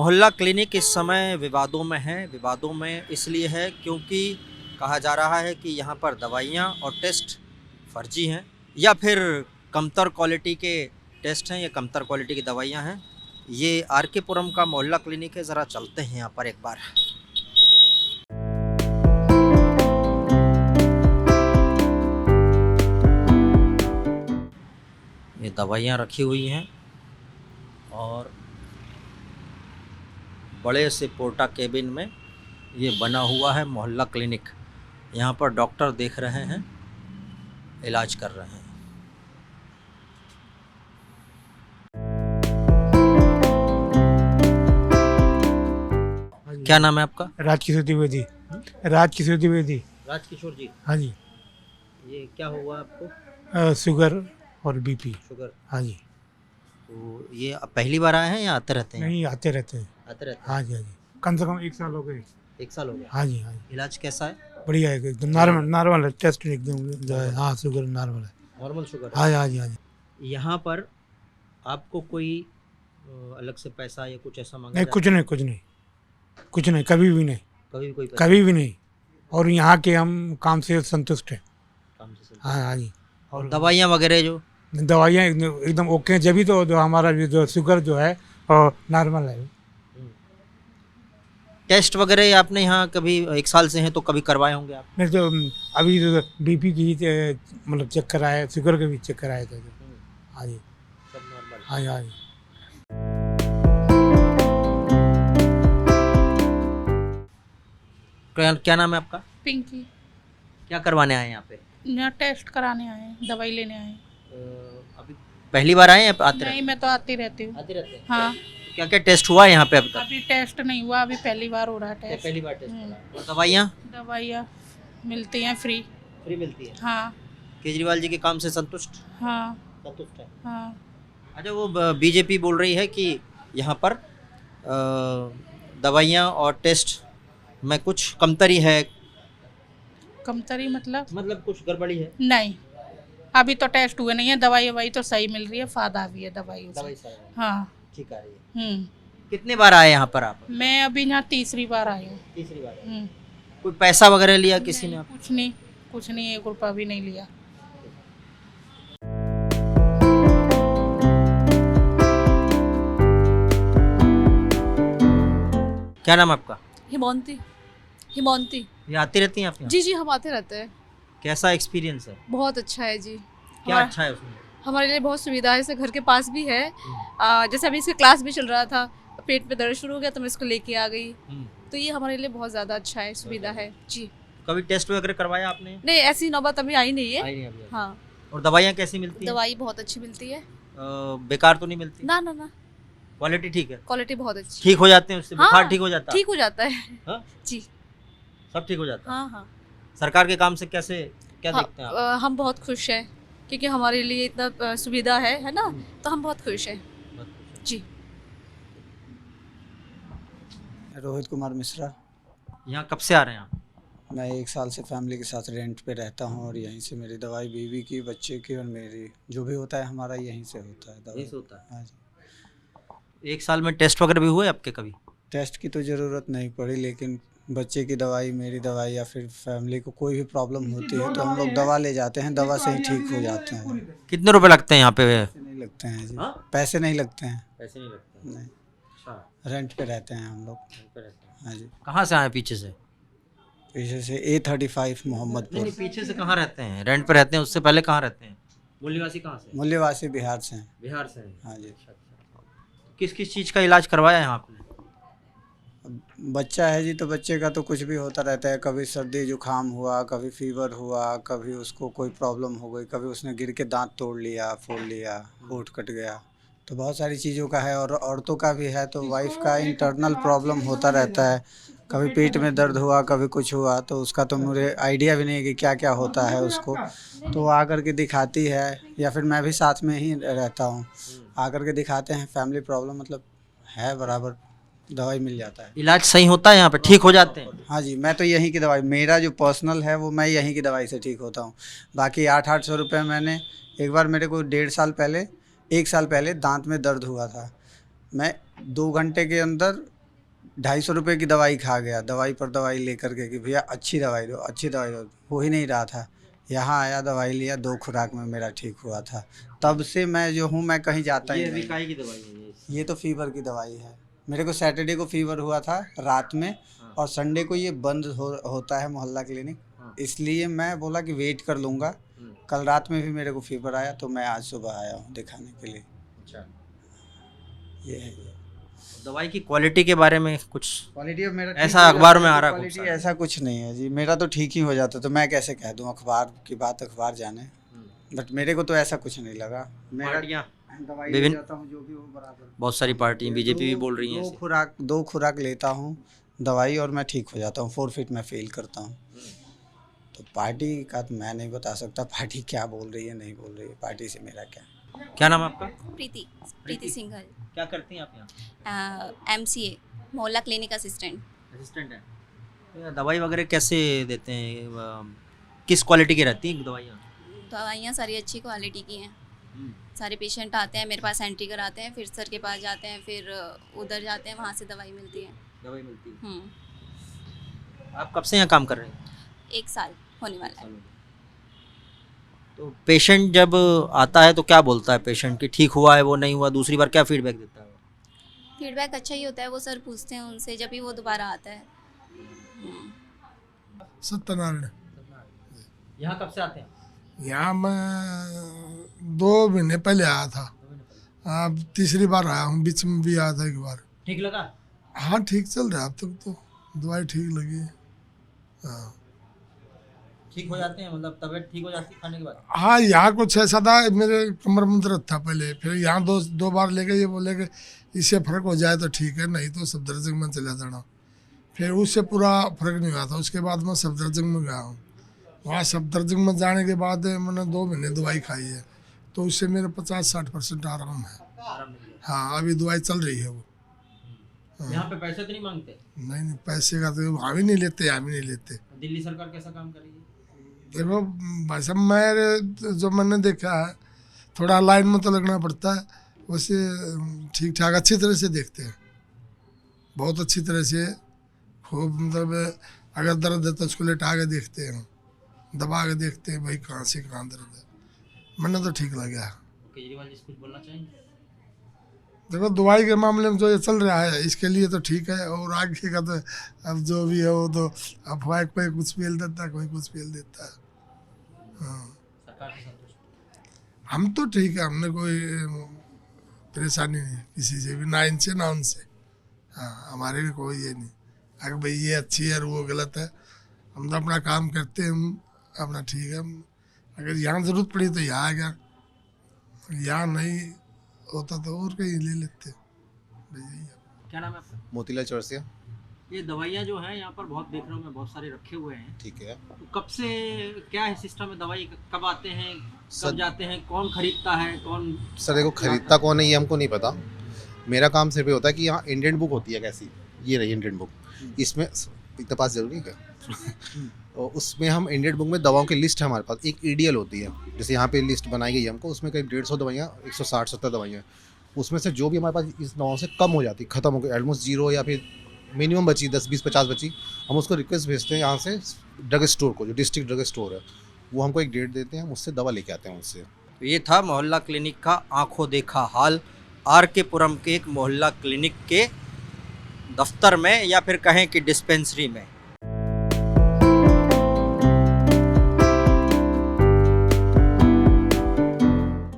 मोहल्ला क्लिनिक इस समय विवादों में है। विवादों में इसलिए है क्योंकि कहा जा रहा है कि यहाँ पर दवाइयाँ और टेस्ट फर्जी हैं या फिर कमतर क्वालिटी के टेस्ट हैं या कमतर क्वालिटी की दवाइयाँ हैं। ये आर के पुरम का मोहल्ला क्लिनिक है, ज़रा चलते हैं यहाँ पर एक बार। ये दवाइयाँ रखी हुई हैं और बड़े से पोर्टा केबिन में ये बना हुआ है मोहल्ला क्लिनिक। यहाँ पर डॉक्टर देख रहे हैं, इलाज कर रहे हैं। क्या नाम है आपका? राजकिशोर द्विवेदी। राजकिशोर द्विवेदी। राजकिशोर जी, हाँ जी। ये क्या हुआ आपको? शुगर और बीपी। शुगर। हाँ जी। तो ये अब पहली बार आए हैं या आते रहते हैं? नहीं, आते रहते हैं। आते रहते हैं। हाँ जी, हाँ जी। कम से कम 1 साल हो गए। 1 साल हो गया। हाँ जी, हाँ जी। इलाज कैसा है? बढ़िया है एकदम। नॉर्मल है टेस्ट एकदम जो है। हाँ, शुगर नॉर्मल है। नॉर्मल शुगर है। हाँ जी, हाँ जी, हाँ जी। यहाँ पर आपको कोई अलग से पैसा या कुछ ऐसा मांगा नहीं, जाता कुछ नहीं, कुछ नहीं, कुछ नहीं, कभी भी नहीं, है? कभी भी कोई पैसा कभी भी नहीं। और यहाँ के हम काम से संतुष्ट हैं। काम से हाँ, हाँ जी। और दवाइयाँ वगैरह जो दवाइयाँ एकदम ओके हैं। जब भी तो जो हमारा जो शुगर जो है नॉर्मल है। टेस्ट वगैरह आपने यहाँ कभी 1 साल से हैं तो कभी करवाए होंगे आप? नहीं तो अभी तो बीपी की मतलब चेक कराया, शुगर का भी चेक कराया था। हाँ जी, सब नॉर्मल। हाँ जी, हाँ जी। क्या नाम है आपका? पिंकी। क्या करवाने आए हैं यहाँ पे? यहाँ टेस्ट कराने आए हैं, दवाई लेने आए हैं। अभी पहली बार आए हैं या आते नहीं, मैं तो आती रहती हूँ। आते रहते हैं? हाँ, क्या क्या टेस्ट हुआ है यहाँ पे अभी तक? अभी टेस्ट नहीं हुआ, अभी पहली बार हो रहा है टेस्ट। पहली बार टेस्ट करा। और दवाइयाँ दवाइयाँ मिलती हैं फ्री। फ्री मिलती है? हाँ केजरीवाल जी के काम से संतुष्ट हाँ संतुष्ट है? हाँ। अच्छा, वो बीजेपी बोल रही है कि यहाँ पर दवाइयाँ और टेस्ट में कुछ कमतरी है, कमतरी मतलब कुछ गड़बड़ी है। नहीं, अभी तो टेस्ट हुए नहीं है। दवाई वही तो सही मिल रही है, फायदा भी है दवाई दवाई से। सही है, हाँ। ठीक आ रही है। हम्म। कितनी बार आए यहाँ पर आप? मैं अभी यहाँ तीसरी बार आई हूँ। तीसरी बार। हम्म। कोई पैसा वगैरह लिया किसी ने? नहीं, कुछ नहीं, 1 रुपया भी नहीं लिया। क्या नाम है आपका? हिमोंती। हिमोंती। ये आती रहती हैं आप यहाँ? जी जी, हम आते रहते हैं। कैसा एक्सपीरियंस है? बहुत अच्छा है जी। क्या हमारा- अच्छा है उसमें? हमारे लिए बहुत सुविधा है, जैसे घर के पास भी है। जैसे अभी इसका क्लास भी चल रहा था, पेट में दर्द शुरू हो गया तो मैं इसको लेके आ गई। तो ये हमारे लिए बहुत ज़्यादा अच्छा है, सुविधा है जी। कभी टेस्ट वगैरह करवाया आपने? नहीं, ऐसी नौबत अभी आई नहीं है। आई नहीं अभी। हाँ, और दवाइयाँ कैसी मिलती हैं? दवाई बहुत अच्छी मिलती है। बेकार तो नहीं मिलती? ना ना ना, क्वालिटी ठीक है? क्वालिटी बहुत अच्छी। ठीक हो जाते हैं उससे? हाँ, बुखार ठीक हो जाता है? ठीक हो जाता है। हाँ? जी। सब ठीक हो जाता है? हाँ हाँ। सरकार के काम से क्या हाँ, देखते हैं आप? हम बहुत खुश हैं क्योंकि हमारे लिए इतना सुविधा है ना, तो हम बहुत खुश हैं जी। रोहित कुमार मिश्रा। यहाँ कब से आ रहे हैं आप? मैं 1 साल से फैमिली के साथ रेंट पे रहता हूँ और यहीं से मेरी दवाई बीवी की, बच्चे की और मेरी जो भी होता है हमारा यहीं से होता है। दवाई यहीं से होता है? हाँ जी। 1 साल में टेस्ट वगैरह भी हुए आपके कभी? टेस्ट की तो ज़रूरत नहीं पड़ी, लेकिन बच्चे की दवाई, मेरी दवाई या फिर फैमिली को कोई भी प्रॉब्लम होती है तो हम लोग दवा ले जाते हैं, दवा से ही ठीक हो जाते हैं। कितने रुपए लगते हैं यहाँ पे? पैसे नहीं लगते हैं जी। हाँ? पैसे नहीं लगते हैं। पैसे नहीं लगते? नहीं, अच्छा, रेंट पे रहते हैं हम लोग। हाँ जी। कहाँ से आए पीछे से? पीछे से A35 मोहम्मदपुर। नहीं, पीछे से कहाँ रहते हैं? रेंट पे रहते हैं, उससे पहले कहाँ रहते हैं? मूल निवासी कहाँ से? मूल्यवासी बिहार से हैं। बिहार से हैं। हाँ जी। किस किस चीज़ का इलाज करवाया है आपने? बच्चा है जी, तो बच्चे का तो कुछ भी होता रहता है। कभी सर्दी जुकाम हुआ, कभी फीवर हुआ, कभी उसको कोई प्रॉब्लम हो गई, कभी उसने गिर के दांत तोड़ लिया, फोड़ लिया, होंठ कट गया, तो बहुत सारी चीज़ों का है। और औरतों का भी है, तो वाइफ का इंटरनल प्रॉब्लम होता रहता है। कभी पेट में दर्द हुआ, कभी कुछ हुआ, तो उसका तो मुझे आइडिया भी नहीं है कि क्या क्या होता है उसको। तो वो आकर के दिखाती है या फिर मैं भी साथ में ही रहता हूँ, आकर के दिखाते हैं। फैमिली प्रॉब्लम मतलब है बराबर, दवाई मिल जाता है। इलाज सही होता है यहाँ पे? ठीक हो जाते हैं? हाँ जी, मैं तो यहीं की दवाई, मेरा जो पर्सनल है वो मैं यहीं की दवाई से ठीक होता हूँ। बाकी 800 रुपये मैंने एक बार, मेरे को 1.5 साल पहले, 1 साल पहले दांत में दर्द हुआ था। मैं 2 घंटे के अंदर 250 रुपये की दवाई खा गया, दवाई पर दवाई लेकर के कि भैया अच्छी दवाई दो, अच्छी दवाई दो, हो ही नहीं रहा था। यहाँ आया, दवाई लिया, 2 खुराक में मेरा ठीक हुआ था। तब से मैं जो हूँ, मैं कहीं जाता ही ये अभी नहीं। काहे की दवाई है ये तो फीवर की दवाई है। मेरे को सैटरडे को फीवर हुआ था रात में, हाँ। और संडे को ये बंद होता है मोहल्ला क्लिनिक, हाँ। इसलिए मैं बोला कि वेट कर लूँगा। कल रात में भी मेरे को फीवर आया, तो मैं आज सुबह आया हूँ दिखाने के लिए। अच्छा, ये है दवाई की क्वालिटी के बारे में कुछ क्वालिटी। अब मेरा ऐसा अखबार में आ रहा है खूब क्वालिटी सारा। ऐसा कुछ नहीं है जी, मेरा तो ठीक ही हो जाता, तो मैं कैसे कह दूँ, अखबार की बात अखबार जाने। बट मेरे को तो ऐसा कुछ नहीं लगा। मेरा पार्टियां दवाई विभिन्न- ले जाता हूँ, जो भी वो बराबर। बहुत सारी पार्टी बीजेपी भी बोल रही है दो खुराक लेता हूँ दवाई, और मैं ठीक हो जाता हूँ। 4 फीट में फील करता हूँ। तो पार्टी का तो मैं नहीं बता सकता, पार्टी क्या बोल रही है नहीं बोल रही है, पार्टी से मेरा क्या। क्या नाम है आपका? प्रीति सिंघल, क्या करती हैं आप यहाँ? MCA मोहल्ला क्लिनिक असिस्टेंट। असिस्टेंट है। तो यहाँ दवाई वगैरह कैसे देते हैं? किस क्वालिटी की रहती हैं दवाइयाँ? दवाइयाँ सारी अच्छी क्वालिटी की हैं। सारे पेशेंट आते हैं मेरे पास, एंट्री कराते हैं, फिर सर के पास जाते हैं, फिर उधर जाते हैं, वहाँ से दवाई मिलती है। दवाई मिलती है। हम्म, आप कब से यहाँ काम कर रहे हैं? 1 साल होने वाला है। तो पेशेंट जब आता है तो क्या बोलता है पेशेंट कि ठीक हुआ है, वो नहीं हुआ, दूसरी बार क्या फीडबैक देता है? फीडबैक अच्छा ही होता है, वो सर पूछते हैं उनसे जब भी वो दोबारा आता है। सत्यनारायण। यहाँ कब से आते हैं? यहाँ मैं 2 महीने पहले आया था, अब तीसरी बार आया हूँ, बीच में भी आया था एक बार। ठीक लगा? हाँ ठीक चल रहा है अब तक तो, दवाई ठीक लगी है। हाँ ठीक हो जाते हैं, मतलब तबीयत ठीक हो जाती है खाने के बाद? हाँ, यहाँ कुछ ऐसा था, मेरे कमर में दर्द था पहले, फिर यहाँ दो बार लेके ये बोले कि इससे फर्क हो जाए तो ठीक है, नहीं तो सफदरजंग में चला जाना। फिर उससे पूरा फर्क नहीं हुआ था, उसके बाद मैं सफदरजंग में गया हूँ। वहाँ सफदरजंग में जाने के बाद मैंने 2 महीने दवाई खाई है, तो उससे मेरे 50-60% आराम है। हाँ, अभी दवाई चल रही है वो। यहाँ पे पैसे तो नहीं मांगते? नहीं, पैसे का तो हम ही नहीं लेते, हम ही नहीं लेते। दिल्ली सरकार कैसा काम कर रही है? देखो भाई साहब, मैं जो मैंने देखा है, थोड़ा लाइन में तो लगना पड़ता है, वैसे ठीक ठाक अच्छी तरह से देखते हैं, बहुत अच्छी तरह से। खूब मतलब अगर दर्द है तो उसको लेटा के देखते हैं, दबा के देखते हैं भाई कहाँ से कहाँ दर्द है। मैंने तो ठीक लगा। केजरीवाल जी कुछ बोलना चाहेंगे? देखो दवाई के मामले में जो ये चल रहा है इसके लिए तो ठीक है, और आगे का तो अब जो भी है वो तो अफवाह, कोई कुछ पेल देता है, कोई कुछ पेल देता है। हाँ, सरकार से संतुष्ट? हम तो ठीक है, हमने कोई परेशानी नहीं किसी से भी, ना इनसे ना उनसे। हाँ, हमारे भी कोई ये नहीं अगर भाई ये अच्छी है और वो गलत है। हम तो अपना काम करते हैं, हम अपना ठीक है। अगर यहाँ ज़रूरत पड़ी तो यहाँ आ गया, यहाँ नहीं होता तो और कहीं ले लेते। क्या नाम है आपका? मोतीलाल चौरसिया। ये दवाइयाँ जो हैं यहाँ पर बहुत देख रहा हूँ मैं, बहुत सारे रखे हुए हैं। ठीक है। तो कब से क्या है सिस्टम है? दवाई कब आते हैं, सर- कब जाते हैं, कौन खरीदता है, कौन? सर देखो, खरीदता कौन है ये हमको नहीं पता। मेरा काम सिर्फ ये होता है कि यहाँ इंडियन बुक होती है कैसी, ये रही इंडियन बुक, इसमें इतना पास जरूरी है क्या? और उसमें हम इंडियन बुक में दवाओं की लिस्ट है हमारे पास, एक ईडीएल होती है, जैसे यहाँ पे लिस्ट बनाई गई है हमको, उसमें करीब 150 दवाइयाँ, 160-70 दवाइयाँ, उसमें से जो भी हमारे पास इस दवाओं से कम हो जाती, ख़त्म हो गई, ऑलमोस्ट 0 या फिर मिनिमम बची 10, 20, 50 बची, हम उसको रिक्वेस्ट भेजते हैं यहाँ से ड्रग स्टोर को, जो डिस्ट्रिक्ट ड्रग स्टोर है, वो हमको एक डेट देते हैं, हम उससे दवा लेके आते हैं उससे। तो ये था मोहल्ला क्लिनिक का आंखों देखा हाल, RK पुरम के एक मोहल्ला क्लिनिक के दफ्तर में, या फिर कहें कि डिस्पेंसरी में।